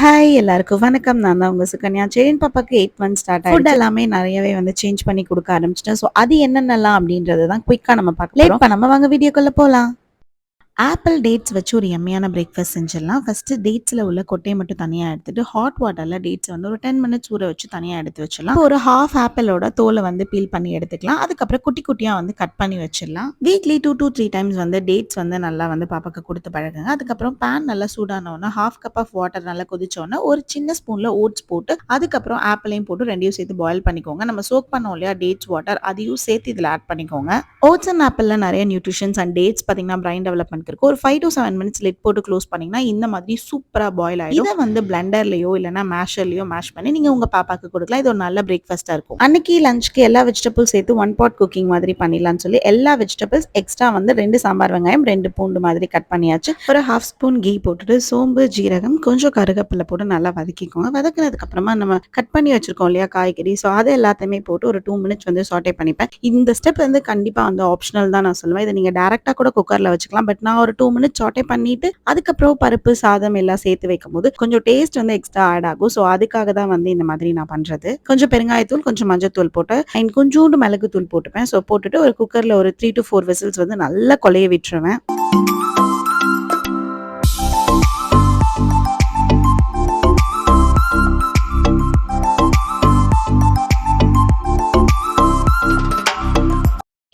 Hi எல்லாருக்கும் வணக்கம். நான் தான் உங்க சுகன்யா. செயின் பாப்பாக்கு 8 மந்த்ஸ் ஸ்டார்ட் ஆயிடுச்சு. ஃபுட் எல்லாமே நெறையவே வந்து சேஞ்ச் பண்ணி குடுக்க ஆரம்பிச்சுட்டேன். ஸோ அது என்னென்னலாம் அப்படின்றத தான் குயிக்கா நம்ம பார்க்க போறோம். லேட் பண்ணாம வாங்க வீடியோக்குள்ள போலாம். ஆப்பிள் டேட்ஸ் வச்சு ஒரு எம்மியான பிரேக்ஃபாஸ்ட் செஞ்சிடலாம். ஃபர்ஸ்ட்டு டேட்ஸில் உள்ள கொட்டையை மட்டும் தனியாக எடுத்துட்டு ஹாட் வாட்டரில் டேட்ஸை வந்து ஒரு 10 மினிட்ஸ் ஊற வச்சு தனியாக எடுத்து வச்சிடலாம். ஒரு ஹாஃப் ஆப்பிளோட தோலை வந்து பீல் பண்ணி எடுத்துக்கலாம். அதுக்கப்புறம் குட்டி குட்டியாக வந்து கட் பண்ணி வச்சிடலாம். வீக்லி 2 to 3 டைம்ஸ் வந்து டேட்ஸ் வந்து நல்லா வந்து பாப்பாக்கு கொடுத்து பழகுங்க. அதுக்கப்புறம் பேன் நல்லா சூடானோன்னா ஹாஃப் கப் ஆஃப் வாட்டர் நல்லா கொதிச்சோன்னா ஒரு சின்ன ஸ்பூனில் ஓட்ஸ் போட்டு அதுக்கப்புறம் ஆப்பிளையும் போட்டு ரெண்டையும் சேர்த்து பாயில் பண்ணிக்கோங்க. நம்ம சோக் பண்ணோம் இல்லையா டேட்ஸ் வாட்டர், அதையும் சேர்த்து இதில் ஆட் பண்ணிக்கோங்க. ஓட்ஸ் அண்ட் ஆப்பிளில் நிறைய நியூட்ரிஷன்ஸ் அண்ட் டேட்ஸ் பார்த்தீங்கன்னா பிரைன் டெவலப்மெண்ட் இருக்கு. ஒரு 5 to 7 மினிட்ஸ் லிட் போட்டு க்ளோஸ் பண்ணீங்கன்னா இந்த மாதிரி சூப்பரா பாயில் ஆயிடும். இதை வந்து பிளெண்டர்லயோ இல்லைன்னா மேஷர்லயோ மேஷ் பண்ணி நீங்க உங்க பாப்பாக்கு கொடுக்கலாம். இது ஒரு நல்ல பிரேக்ஃபாஸ்டா இருக்கும். அன்னைக்கு லஞ்சுக்கு எல்லா வெஜிடபிள்ஸ் சேர்த்து 1 pot குக்கிங் மாதிரி பண்ணிடலாம்னு சொல்லி எல்லா வெஜிடபிள்ஸ் எக்ஸ்ட்ரா வந்து 2 சாம்பார் வெங்காயம் 2 பூண்டு மாதிரி கட் பண்ணியாச்சு. ஒரு ஹாஃப் ஸ்பூன் கீ போட்டுட்டு சோம்பு ஜீரகம் கொஞ்சம் கருகப்பில்லை போட்டு நல்லா வதக்கிக்கோங்க. வதக்கினதுக்கு அப்புறமா நம்ம கட் பண்ணி வச்சிருக்கோம் இல்லையா காய்கறி, ஸோ அதை எல்லாத்தையுமே போட்டு ஒரு 2 மினிட்ஸ் வந்து சாட்டே பண்ணிப்பேன். இந்த ஸ்டெப் வந்து கண்டிப்பா வந்து ஆப்ஷனல் தான் நான் சொல்லுவேன். இதை நீங்க டைரக்டா கூட குக்கர்ல வச்சுக்கலாம். பட் நான் ஒரு 2 மினிட்ஸ் சாட்டே பண்ணிட்டு அதுக்கப்புறம் பருப்பு சாதம் எல்லாம் சேர்த்து வைக்கும் போது கொஞ்சம் டேஸ்ட் வந்து எக்ஸ்ட்ரா ஆட் ஆகும். ஸோ அதுக்காக தான் வந்து இந்த மாதிரி நான் பண்றது. கொஞ்சம் பெருங்காயத்தூள் கொஞ்சம் மஞ்சத்தூள் போட்டு அண்ட் கொஞ்சோண்டு மிளகு தூள் போட்டுப்பேன். ஸோ போட்டுட்டு ஒரு குக்கர்ல ஒரு 3 to 4 விசில்ஸ் வந்து நல்லா கொலைய விட்டுருவேன்.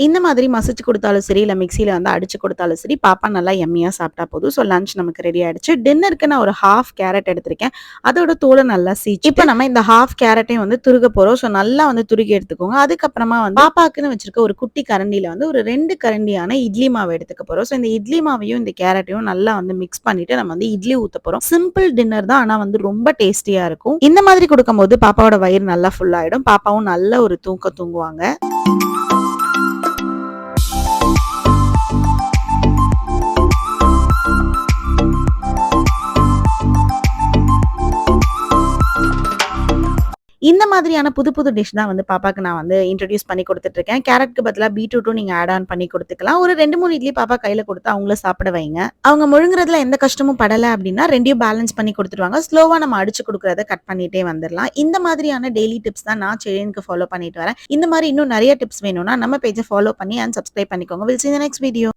இந்த மாதிரி மசிச்சு கொடுத்தாலும் சரி இல்லை மிக்சியில் வந்து அடிச்சு கொடுத்தாலும் சரி பாப்பா நல்லா எம்மியாக சாப்பிட்டா போதும். ஸோ லஞ்ச் நமக்கு ரெடி ஆயிடுச்சு. டின்னருக்கு நான் ஒரு ஹாஃப் கேரட் எடுத்திருக்கேன். அதோட தோலை நல்லா சீச்சு இப்போ நம்ம இந்த ஹாஃப் கேரட்டையும் வந்து துருக போகிறோம். ஸோ நல்லா வந்து துருகி எடுத்துக்கோங்க. அதுக்கப்புறமா வந்து பாப்பாக்குன்னு வச்சிருக்க ஒரு குட்டி கரண்டியில் வந்து ஒரு 2 கரண்டியான இட்லி மாவு எடுத்துக்க போகிறோம். ஸோ இந்த இட்லி மாவையும் இந்த கேரட்டையும் நல்லா வந்து மிக்ஸ் பண்ணிட்டு நம்ம வந்து இட்லி ஊற்ற போகிறோம். சிம்பிள் டின்னர் தான், ஆனால் வந்து ரொம்ப டேஸ்டியாக இருக்கும். இந்த மாதிரி கொடுக்கும்போது பாப்பாவோட வயிறு நல்லா ஃபுல் ஆகிடும். பாப்பாவும் நல்ல ஒரு தூக்கம் தூங்குவாங்க. இந்த மாதிரியான புது புது டிஷ் தான் வந்து பாப்பாக்கு நான் வந்து இன்ட்ரடியூஸ் பண்ணி கொடுத்துட்டு இருக்கேன். கேரட்க்கு பதிலாக பீட்ரூட்டும் நீங்க ஆட் ஆன் பண்ணி கொடுத்துக்கலாம். ஒரு 2-3 இட்லி பாப்பா கையில கொடுத்து அவங்கள சாப்பிட வைங்க. அவங்க முழுங்குறதுல எந்த கஷ்டமும் படலை அப்படின்னா ரெண்டையும் பேலன்ஸ் பண்ணி கொடுத்துருவாங்க. ஸ்லோவா நம்ம அடிச்சு கொடுக்கறத கட் பண்ணிட்டே வந்துடலாம். இந்த மாதிரியான டெய்லி டிப்ஸ் தான் நான் செயினுக்கு ஃபாலோ பண்ணிட்டு வரேன். இந்த மாதிரி இன்னும் நிறைய டிப்ஸ் வேணும்னா நம்ம பேஜை ஃபாலோ பண்ணி அண்ட் சப்ஸ்கிரைப் பண்ணிக்கோங்க. Will see you in the next video.